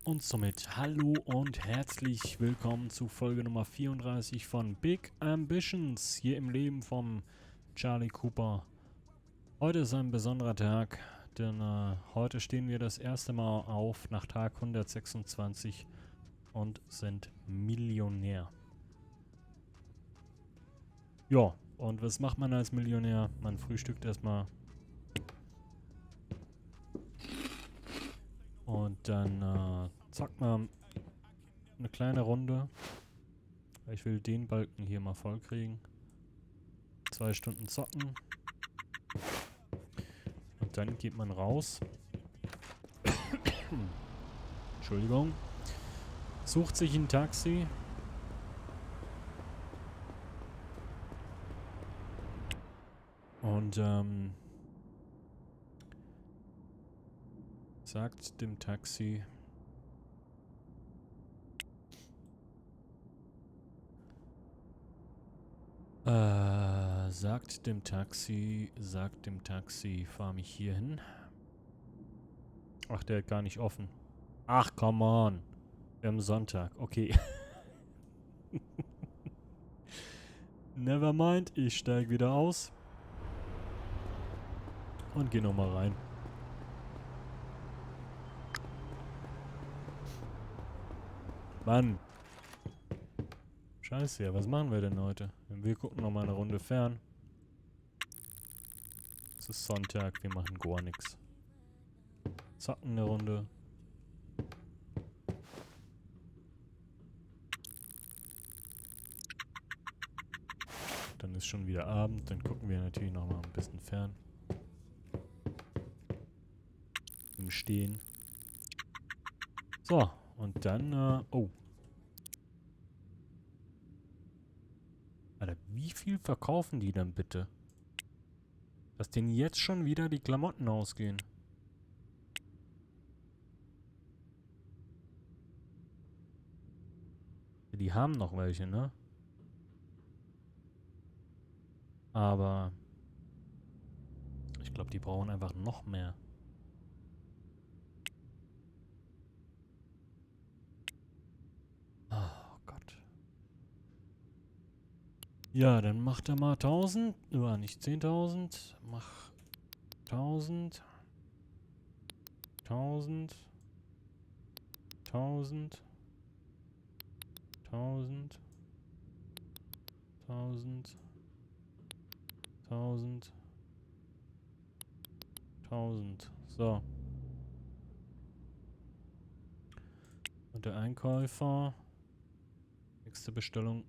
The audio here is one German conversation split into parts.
Und somit hallo und herzlich willkommen zu Folge Nummer 34 von Big Ambitions hier im Leben vom Charlie Cooper. Heute ist ein besonderer Tag, denn heute stehen wir das erste Mal auf nach Tag 126 und sind Millionär. Ja, und was macht man als Millionär? Man frühstückt erstmal und dann zockt man eine kleine Runde. Ich will den Balken hier mal voll kriegen. 2 Stunden zocken. Und dann geht man raus. Entschuldigung. Sucht sich ein Taxi. Und sagt dem Taxi... sagt dem Taxi, fahr mich hier hin. Ach, der hat gar nicht offen. Ach, come on. Wir haben Sonntag. Okay. Never mind. Ich steige wieder aus. Und geh nochmal rein. Mann. Scheiße, ja, was machen wir denn heute? Wir gucken nochmal eine Runde fern. Es ist Sonntag, wir machen gar nichts. Zocken eine Runde. Dann ist schon wieder Abend, dann gucken wir natürlich nochmal ein bisschen fern. Im Stehen. So, und dann, oh. Alter, wie viel verkaufen die denn bitte? Dass denen jetzt schon wieder die Klamotten ausgehen. Die haben noch welche, ne? Aber ich glaube, die brauchen einfach noch mehr. Oh Gott. Ja, dann macht er mal 1000. Ja, nicht 10.000. Mach 1000. 1000. 1000. 1000. 1000. 1000. 1000. So. Und der Einkäufer. Nächste Bestellung.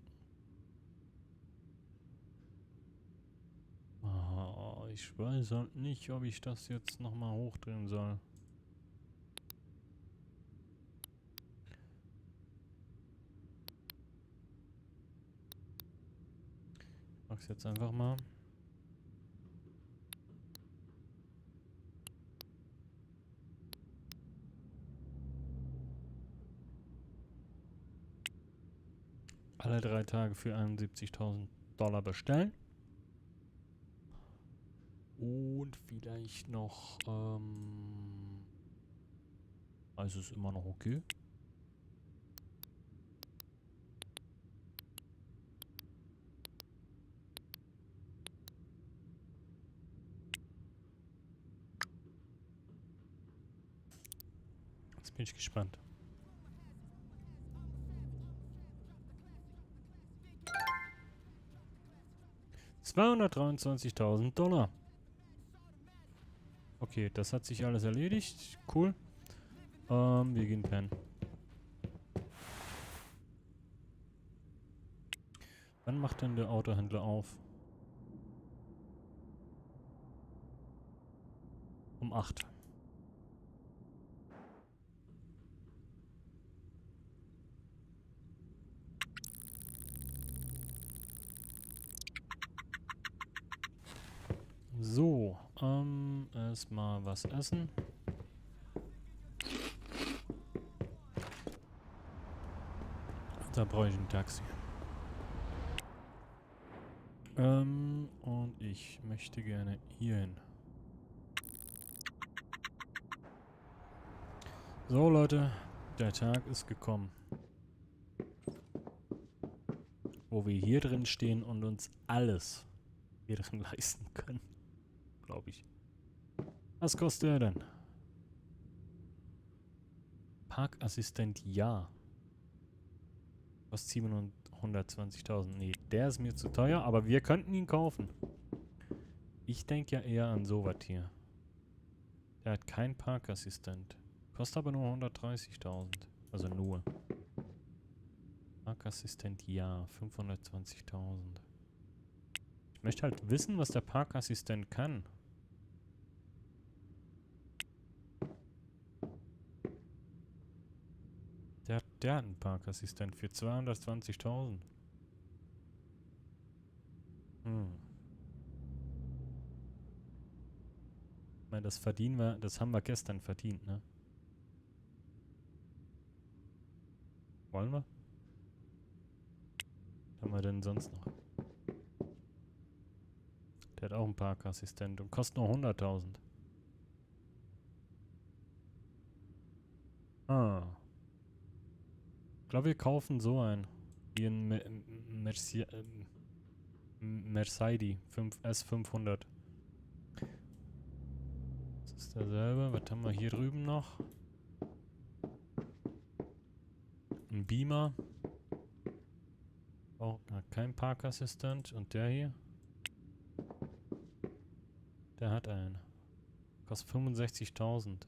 Oh, ich weiß halt nicht, ob ich das jetzt nochmal hochdrehen soll. Ich mach's jetzt einfach mal. Alle 3 Tage für 71.000 Dollar bestellen. Und vielleicht noch, also ist immer noch okay. Jetzt bin ich gespannt. $223.000. Okay, das hat sich alles erledigt. Cool. Wir gehen pennen. Wann macht denn der Autohändler auf? Um 8. So, erstmal was essen. Da brauche ich ein Taxi. Und ich möchte gerne hier hin. So, Leute. Der Tag ist gekommen, wo wir hier drin stehen und uns alles hier drin leisten können. Glaube ich. Was kostet er denn? Parkassistent, ja. Kostet 720.000. Nee, der ist mir zu teuer, aber wir könnten ihn kaufen. Ich denke ja eher an sowas hier. Der hat keinen Parkassistent. Kostet aber nur 130.000. Also nur. Parkassistent, ja. 520.000. Ich möchte halt wissen, was der Parkassistent kann. Der hat einen Parkassistent für 220.000. Ich meine, das haben wir gestern verdient, ne? Wollen wir? Was haben wir denn sonst noch? Der hat auch einen Parkassistent und kostet nur 100.000. Ich glaube, wir kaufen so einen. Wie ein Mercedes S500. Das ist derselbe. Was haben wir hier drüben noch? Ein Beamer. Auch kein Parkassistent. Und der hier? Der hat einen. Kostet 65.000.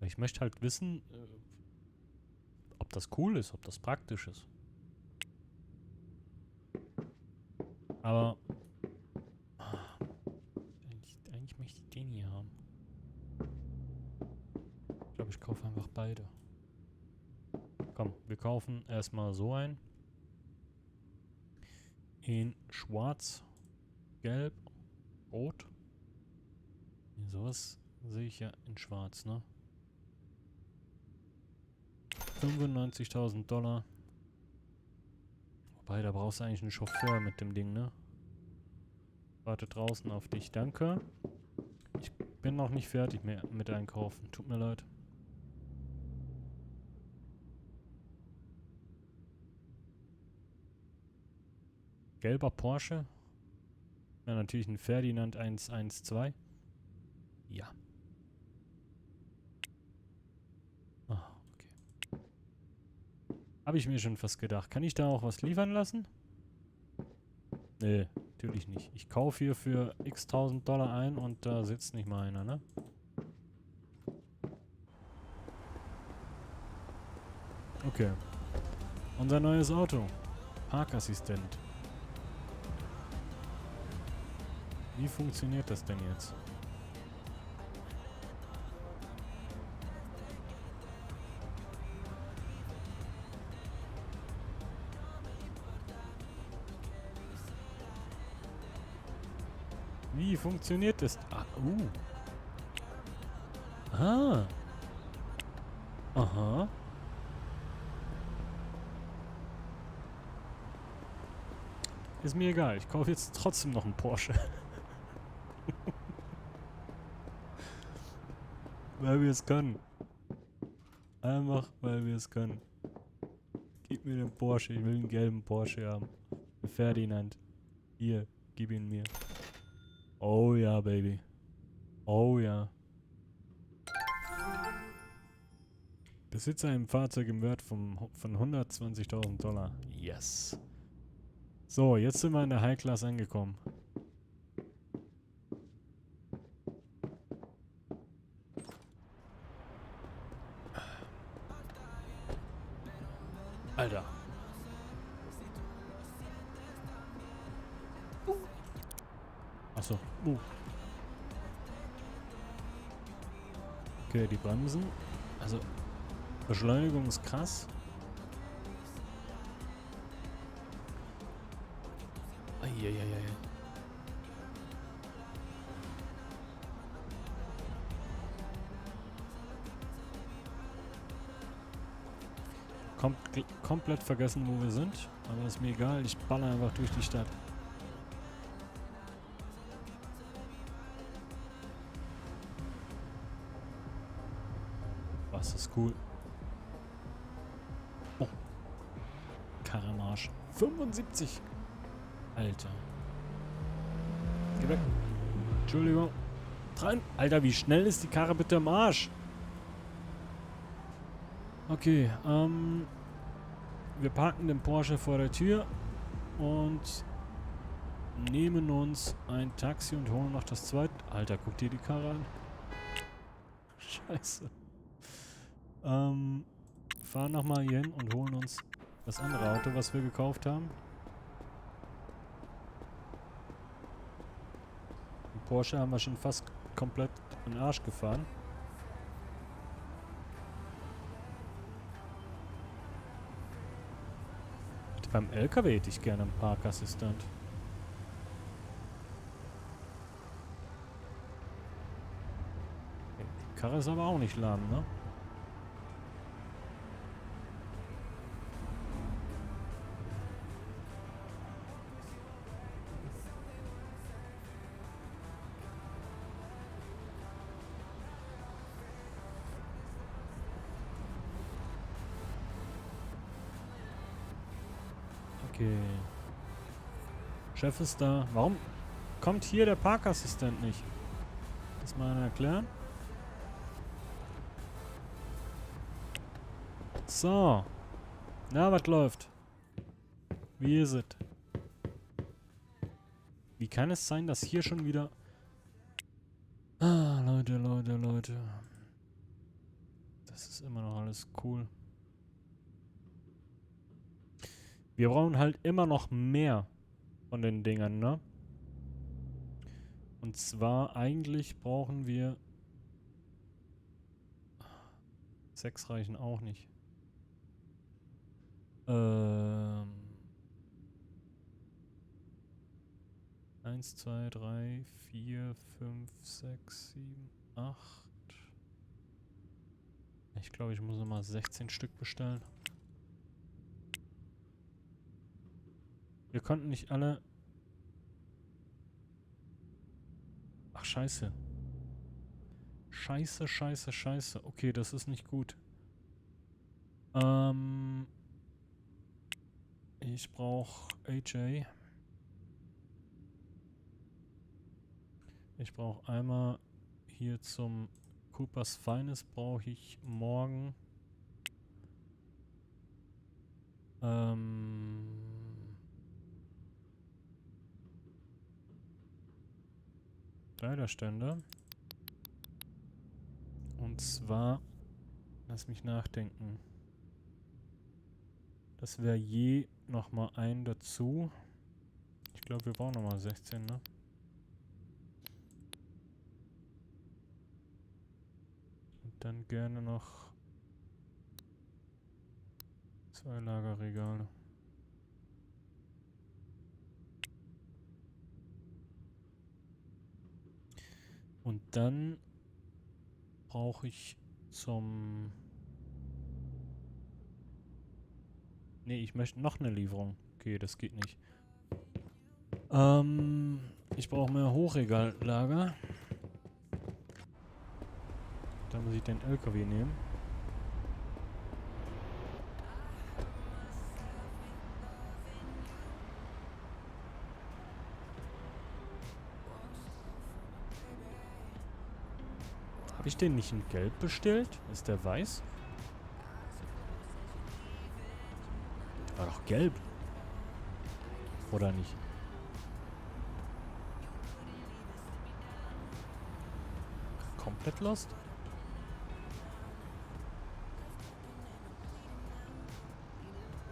Ich möchte halt wissen, ob das cool ist, ob das praktisch ist. Aber eigentlich möchte ich den hier haben. Ich glaube, ich kaufe einfach beide. Komm, wir kaufen erstmal so ein. In schwarz, gelb, rot. Sowas sehe ich ja in schwarz, ne? 95.000 $. Wobei, da brauchst du eigentlich einen Chauffeur mit dem Ding, ne? Warte draußen auf dich, danke. Ich bin noch nicht fertig mehr mit einkaufen, tut mir leid. Gelber Porsche. Ja, natürlich ein Ferdinand 112. Ja. Ah, okay. Habe ich mir schon fast gedacht. Kann ich da auch was liefern lassen? Nee, natürlich nicht. Ich kaufe hier für x tausend $ ein und da sitzt nicht mal einer, ne? Okay. Unser neues Auto. Parkassistent. Wie funktioniert das denn jetzt? Wie funktioniert das? Ah. Aha. Ist mir egal. Ich kaufe jetzt trotzdem noch einen Porsche. Weil wir es können. Einfach, weil wir es können. Gib mir den Porsche. Ich will einen gelben Porsche haben. Ferdinand. Hier, gib ihn mir. Oh ja, Baby. Oh ja. Besitzer einem Fahrzeug im Wert von 120.000 $. Yes. So, jetzt sind wir in der High Class angekommen. Alter. Achso. Okay, die Bremsen. Also, Beschleunigung ist krass. Eieieiei. Komplett vergessen, wo wir sind. Aber ist mir egal, ich baller einfach durch die Stadt. Was ist cool. Oh. Karre im Arsch. 75. Alter. Geh weg. Entschuldigung. Alter, wie schnell ist die Karre bitte im Arsch? Okay, wir parken den Porsche vor der Tür und nehmen uns ein Taxi und holen noch das zweite. Alter, guck dir die Karre an. Scheiße. Fahren nochmal hier hin und holen uns das andere Auto, was wir gekauft haben. Den Porsche haben wir schon fast komplett in den Arsch gefahren. Beim LKW hätte ich gerne einen Parkassistent. Die Karre ist aber auch nicht lahm, ne? Okay. Chef ist da. Warum kommt hier der Parkassistent nicht? Das mal einer erklären? So. Na, was läuft? Wie ist es? Wie kann es sein, dass hier schon wieder... Ah, Leute. Das ist immer noch alles cool. Wir brauchen halt immer noch mehr von den Dingern, ne? Und zwar eigentlich brauchen wir... 6 reichen auch nicht. 1, 2, 3, 4, 5, 6, 7, 8. Ich glaube, ich muss nochmal 16 Stück bestellen. Wir konnten nicht alle... Ach, scheiße. Scheiße. Okay, das ist nicht gut. Ich brauche AJ. Ich brauche einmal hier zum Coopers Finest brauche ich morgen Kleiderständer. Und zwar, lass mich nachdenken. Das wäre je nochmal ein dazu. Ich glaube, wir brauchen nochmal 16, ne? Und dann gerne noch 2 Lagerregale. Und dann brauche ich zum... Nee, ich möchte noch eine Lieferung. Okay, das geht nicht. Ich brauche mehr Hochregallager. Da muss ich den LKW nehmen. Habe ich den nicht in Gelb bestellt? Ist der weiß? Der war doch gelb. Oder nicht? Komplett lost?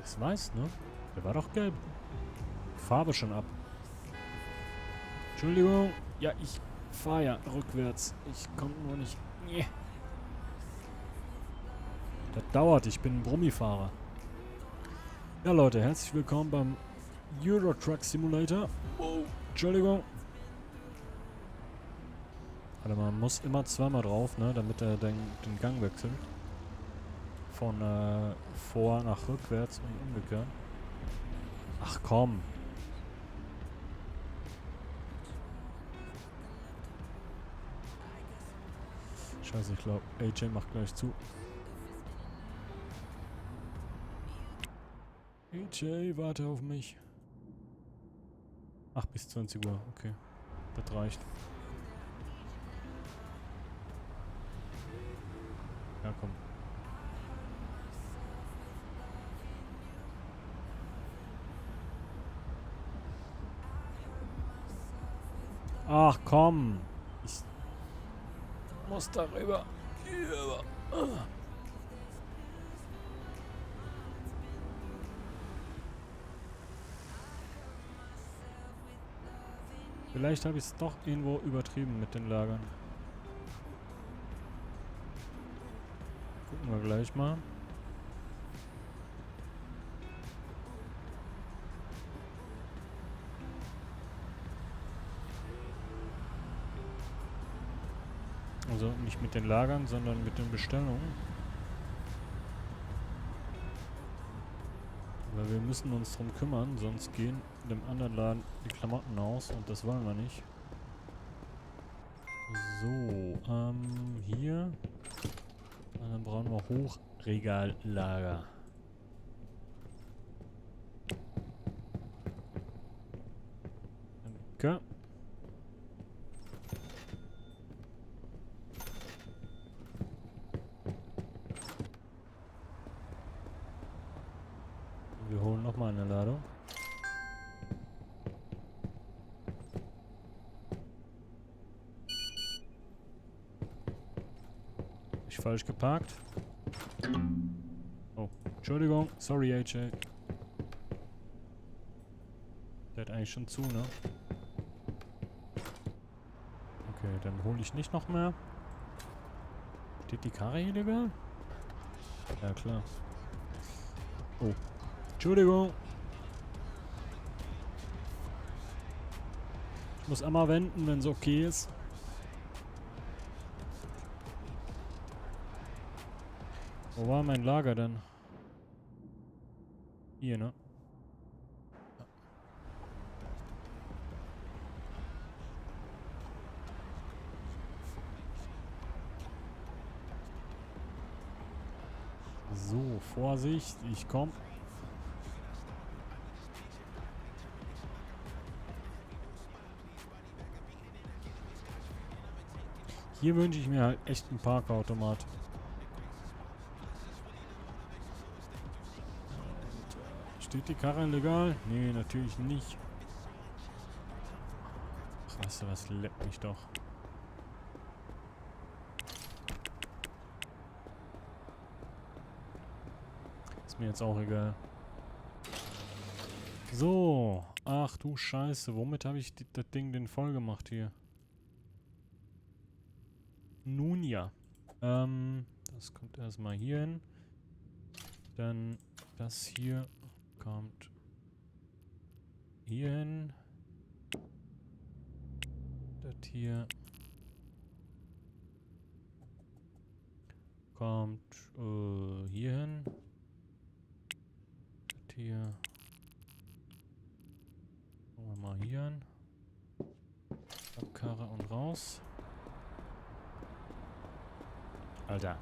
Ist weiß, ne? Der war doch gelb. Farbe schon ab. Entschuldigung. Ja, ich fahre ja rückwärts. Ich komme nur nicht... Nee. Das dauert. Ich bin ein Brummifahrer. Ja, Leute. Herzlich willkommen beim Euro Truck Simulator. Oh, Entschuldigung. Warte mal, man muss immer zweimal drauf, ne? Damit er den Gang wechselt. Von vor nach rückwärts und umgekehrt. Ach komm. Scheiße, ich glaube, AJ macht gleich zu. AJ, warte auf mich. Ach, bis 20 Uhr, okay. Das reicht. Ja, komm. Ach, komm. Ich muss darüber. Vielleicht habe ich es doch irgendwo übertrieben mit den Lagern. Gucken wir gleich mal. Also nicht mit den Lagern, sondern mit den Bestellungen. Weil wir müssen uns drum kümmern, sonst gehen dem anderen Laden die Klamotten aus und das wollen wir nicht. So, hier. Und dann brauchen wir Hochregallager. Danke. Wir holen nochmal eine Ladung. Ich falsch geparkt. Oh, Entschuldigung. Sorry, AJ. Der hat eigentlich schon zu, ne? Okay, dann hole ich nicht noch mehr. Steht die Karre hier, Digga? Ja, klar. Oh. Entschuldigung. Ich muss einmal wenden, wenn es okay ist. Wo war mein Lager denn? Hier, ne? So, Vorsicht, ich komm. Hier wünsche ich mir halt echt einen Parkautomat. Steht die Karre legal? Nee, natürlich nicht. Ach, weißt du was, leck mich doch. Ist mir jetzt auch egal. So. Ach du Scheiße, womit habe ich das Ding denn voll gemacht hier? Nun ja. Das kommt erstmal hier hin. Dann das hier kommt hier hin. Das hier kommt hier hin. Das hier. Machen wir mal hier hin. Abkarre und raus. Alter.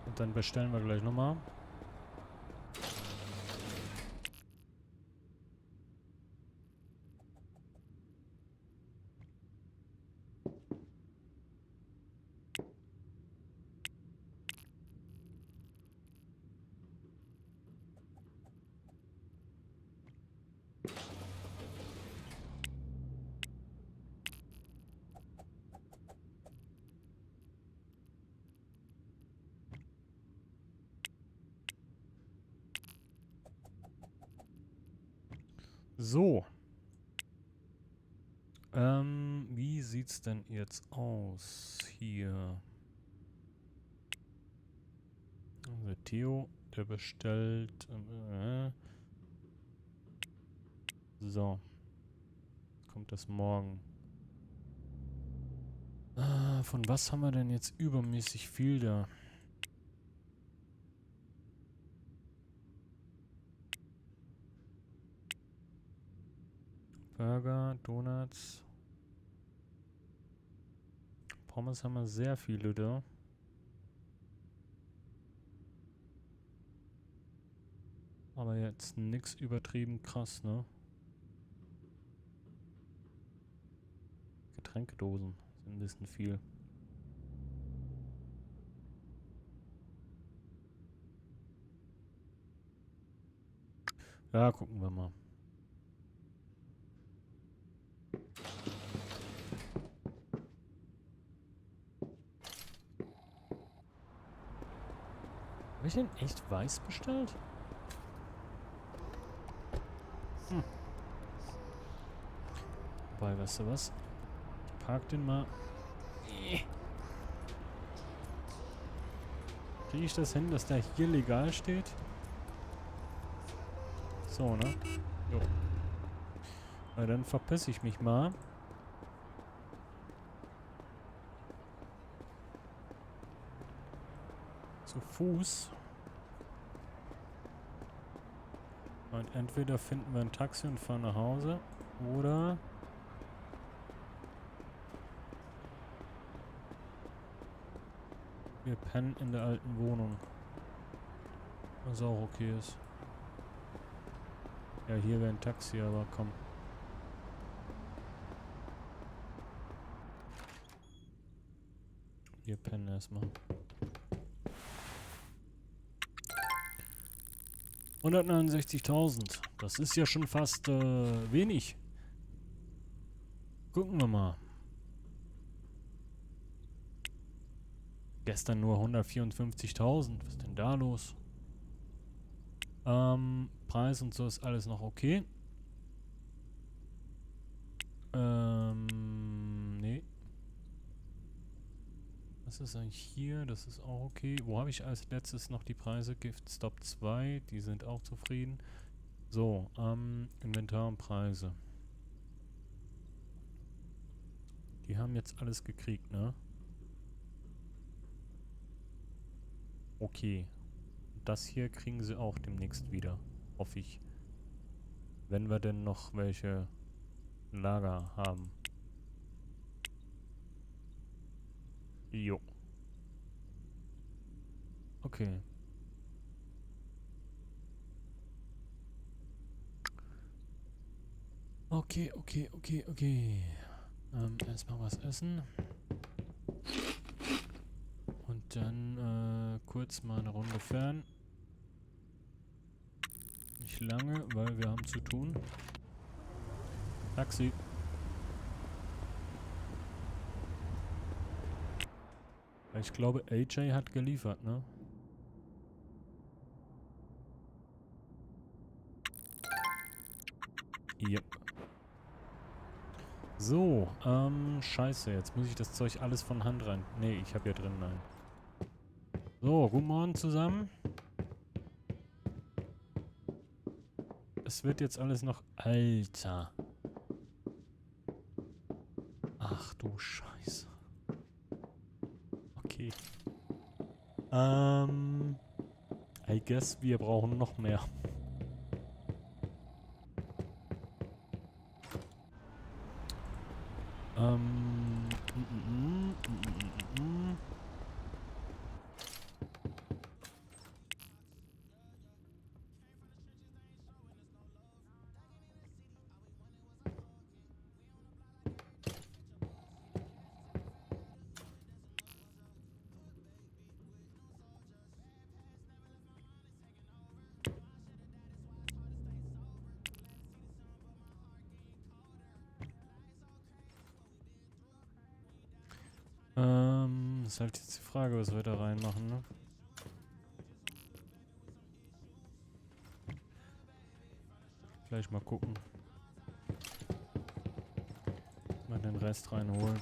Und dann bestellen wir gleich nochmal. So. Wie sieht's denn jetzt aus hier? Also Theo, der bestellt. So. Kommt das morgen. Von was haben wir denn jetzt übermäßig viel da? Burger, Donuts. Pommes haben wir sehr viele da. Aber jetzt nix übertrieben krass, ne? Getränkedosen sind ein bisschen viel. Ja, gucken wir mal. Habe ich den echt weiß bestellt? Hm. Wobei, weißt du was? Ich park den mal. Kriege ich das hin, dass der hier legal steht? So, ne? Jo. Na, dann verpiss ich mich mal. Zu Fuß. Und entweder finden wir ein Taxi und fahren nach Hause. Oder... wir pennen in der alten Wohnung. Was auch okay ist. Ja, hier wäre ein Taxi, aber komm. Wir pennen erstmal. 169.000. Das ist ja schon fast wenig. Gucken wir mal. Gestern nur 154.000. Was ist denn da los? Preis und so ist alles noch okay. Nee. Was ist eigentlich hier? Das ist auch okay. Wo habe ich als letztes noch die Preise? Gift Stop 2. Die sind auch zufrieden. So, Inventar und Preise. Die haben jetzt alles gekriegt, ne? Okay. Das hier kriegen sie auch demnächst wieder. Hoffe ich. Wenn wir denn noch welche Lager haben. Jo. Okay. Okay. Erstmal was essen. Und dann kurz mal eine Runde fern. Nicht lange, weil wir haben zu tun. Taxi. Ich glaube, AJ hat geliefert, ne? Yep. So, scheiße, jetzt muss ich das Zeug alles von Hand rein. Nee, ich habe ja drin, nein. So, guten Morgen zusammen. Es wird jetzt alles noch... Alter. Ach du Scheiße. Okay. I guess wir brauchen noch mehr. Ähm... ist halt jetzt die Frage, was wir da reinmachen, ne? Gleich mal gucken. Mal den Rest reinholen.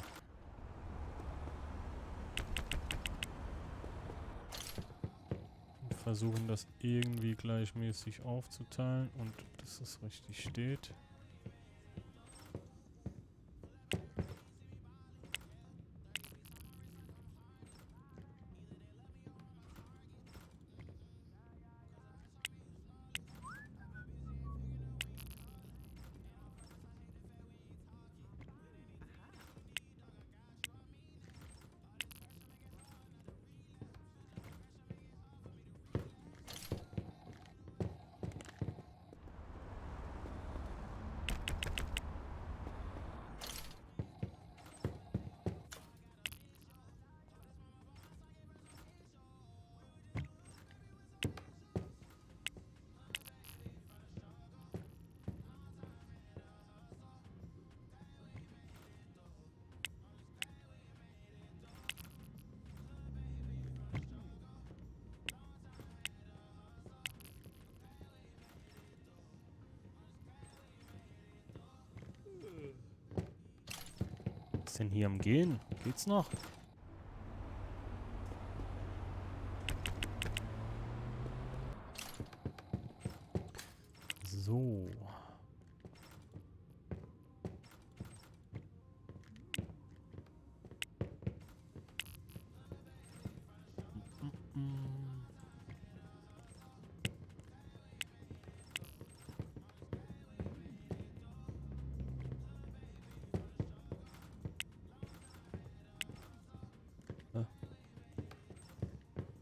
Und versuchen das irgendwie gleichmäßig aufzuteilen und dass es richtig steht. ist denn hier am Gehen? Geht's noch? So.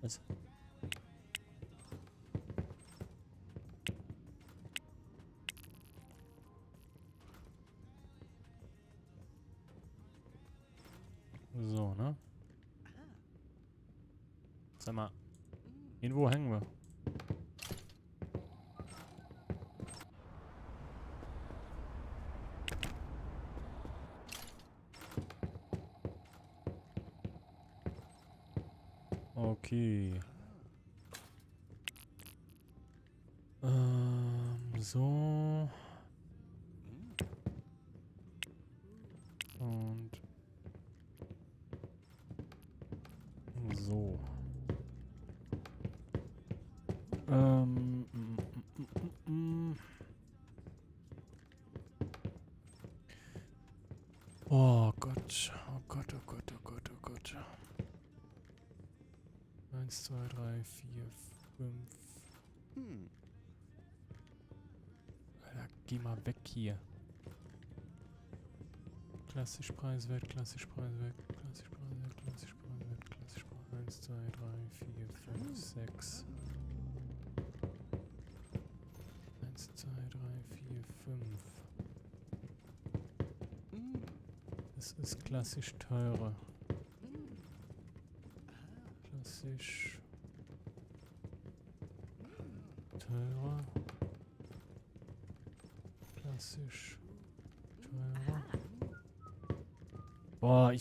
Was? So, ne? Sag mal, irgendwo hängen wir. Okay. So. Und so. Oh Gott. Oh Gott, oh Gott, oh Gott, oh Gott. 1, 2, 3, 4, 5. Alter, geh mal weg hier. Klassisch preiswert, klassisch preiswert, klassisch preiswert, klassisch preiswert, klassisch preiswert. 1, 2, 3, 4, 5, 6. 1, 2, 3, 4, 5. Das ist klassisch teurer. Klassisch teurer. Klassisch teurer. Boah,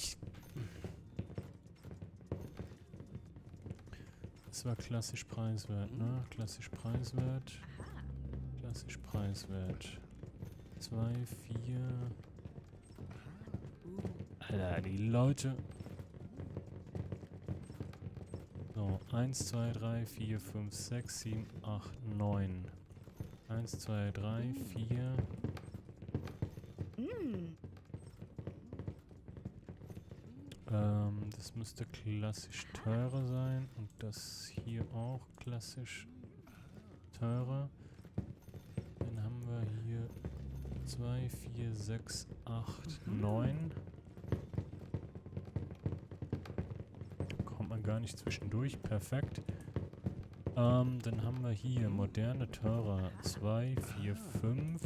das war klassisch preiswert, ne? Klassisch preiswert. Klassisch preiswert. 2, 4. Alter, die Leute. So, 1, 2, 3, 4, 5, 6, 7, 8, 9. 1, 2, 3, 4. Das müsste klassisch teurer sein. Und das hier auch klassisch teurer. Dann haben wir hier 2, 4, 6, 8, 9. Kommt man gar nicht zwischendurch. Perfekt. Dann haben wir hier moderne teurer. 2, 4, 5.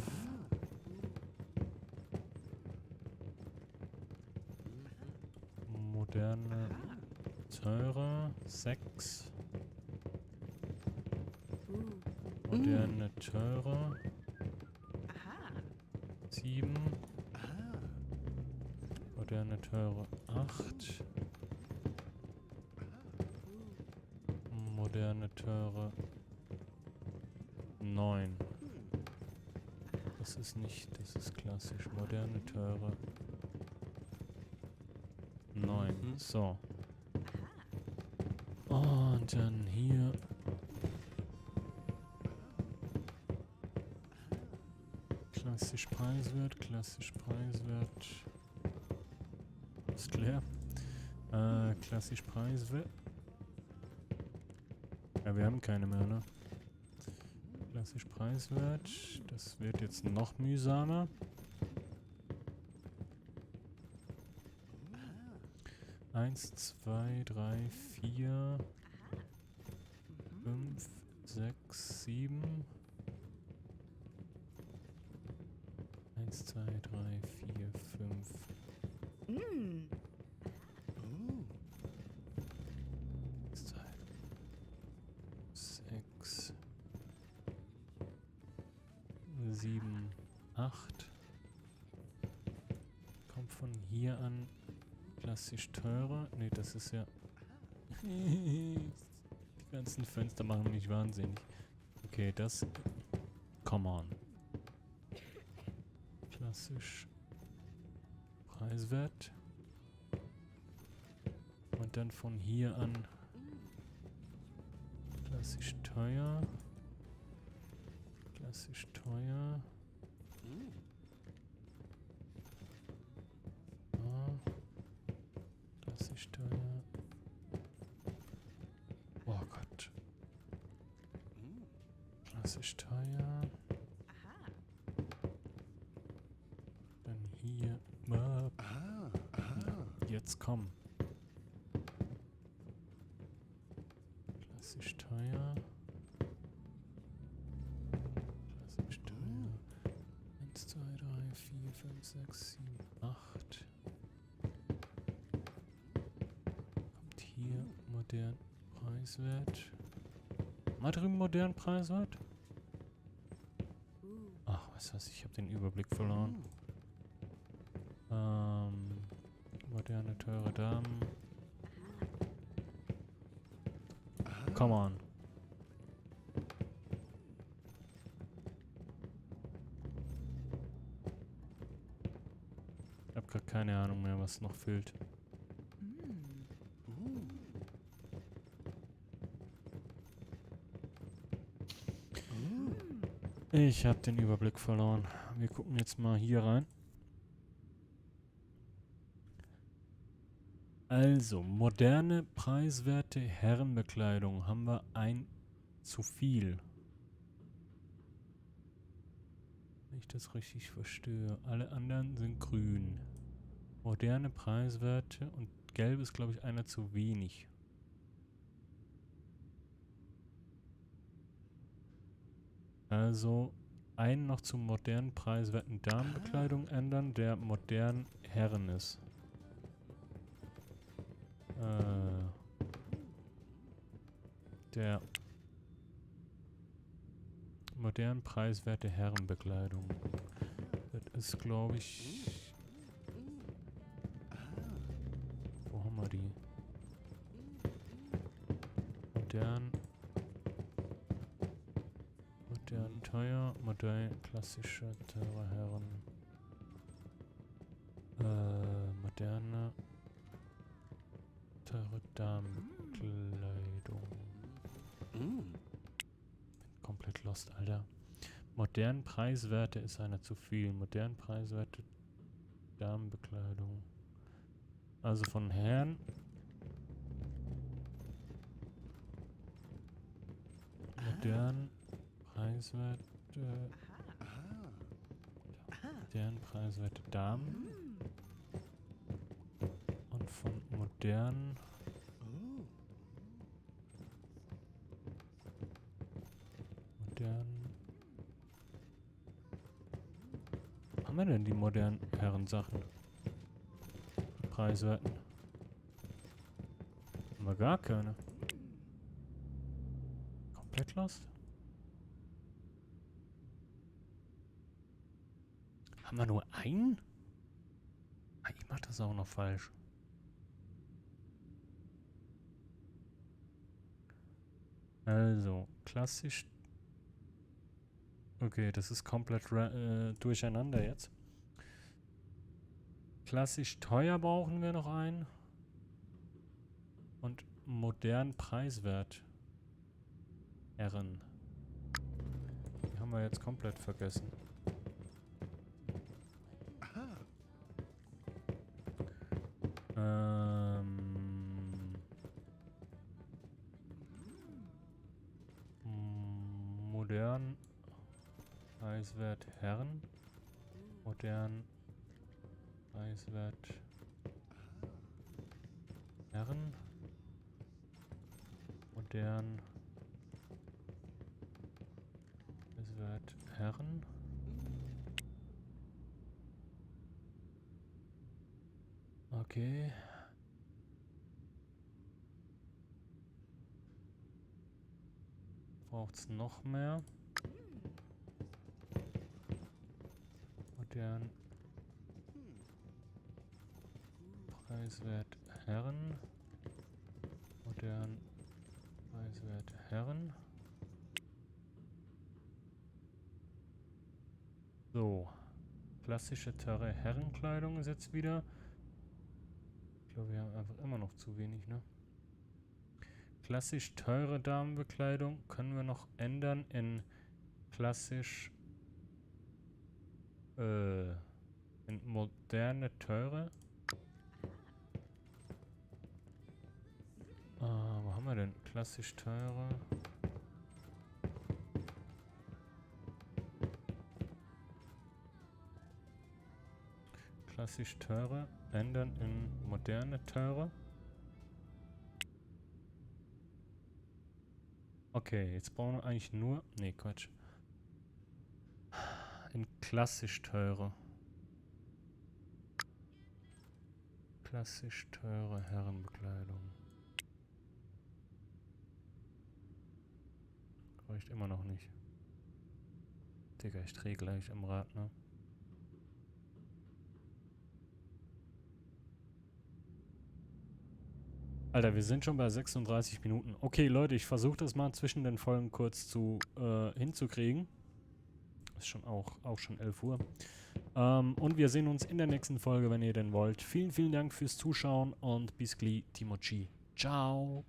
Moderne teurer. 6. Moderne teurer. 7. Moderne teure 8. Moderne teure 9. Das ist nicht, das ist klassisch. Moderne teure 9. So. Und dann hier. Klassisch preiswert, klassisch preiswert. Ist leer. Klassisch preiswert. Ja, wir haben keine mehr, ne? Klassisch preiswert. Das wird jetzt noch mühsamer. Eins, 2, 3, 4, 5, 6, 7. 1, 2, 3, 4, 5. 2, 6, 7, 8. Kommt von hier an klassisch teurer. Ne, das ist ja... Die ganzen Fenster machen mich wahnsinnig. Okay, das... Come on. Klassisch preiswert. dann von hier an klassisch teuer. Klassisch teuer. Ah, klassisch teuer. Oh Gott. Klassisch teuer. Dann hier. Jetzt komm. Klassisch teuer. Klassisch teuer. 1, 2, 3, 4, 5, 6, 7, 8. Kommt hier modern preiswert. Mal drüben modern preiswert? Ach, was weiß ich, habe den Überblick verloren. Moderne, teure Damen. Come on. Ich habe gerade keine Ahnung mehr, was noch fehlt. Ich habe den Überblick verloren. Wir gucken jetzt mal hier rein. Also, moderne, preiswerte Herrenbekleidung haben wir ein zu viel. Wenn ich das richtig verstehe. Alle anderen sind grün. Moderne, preiswerte und gelb ist, glaube ich, einer zu wenig. Also, einen noch zum modernen, preiswerten Damenbekleidung ändern, der modern Herren ist. Der modern preiswerte Herrenbekleidung. Das ist, glaube ich... Wo haben wir die? Modern. Modern teuer. Modern klassische teure Herren. Moderne teure Damenbekleidung. Bin komplett lost, Alter. Modern preiswerte ist einer zu viel. Modern preiswerte Damenbekleidung. Also von Herren. Modern preiswerte. Modern preiswerte Damen. Und von modern. Modern. Haben wir denn die modernen Herrensachen? Preiswerten. Haben wir gar keine. Komplett lost? Haben wir nur einen? Ah, ich mach das auch noch falsch. Also, klassisch. Okay, das ist komplett durcheinander jetzt. Klassisch teuer brauchen wir noch einen. Und modern preiswert. Herren. Die haben wir jetzt komplett vergessen. Modern preiswert Herren. Modern preiswert Herren. Modern preiswert Herren. Okay. Braucht's noch mehr? Modern preiswert Herren. Modern preiswert Herren. So. Klassische teure Herrenkleidung ist jetzt wieder. glaube, wir haben einfach immer noch zu wenig, ne? Klassisch teure Damenbekleidung können wir noch ändern in klassisch in moderne teure. Wo haben wir denn? Klassisch teure. Klassisch teure. Ändern in moderne teure. Okay, jetzt brauchen wir eigentlich nur... Nee, Quatsch. In klassisch teure. Klassisch teure Herrenbekleidung. Reicht immer noch nicht. Digga, ich drehe gleich am Rad, ne? Alter, wir sind schon bei 36 Minuten. Okay, Leute, ich versuche das mal zwischen den Folgen kurz hinzukriegen. Ist schon auch schon 11 Uhr. Und wir sehen uns in der nächsten Folge, wenn ihr denn wollt. Vielen, vielen Dank fürs Zuschauen und bis gleich, Timochi. Ciao.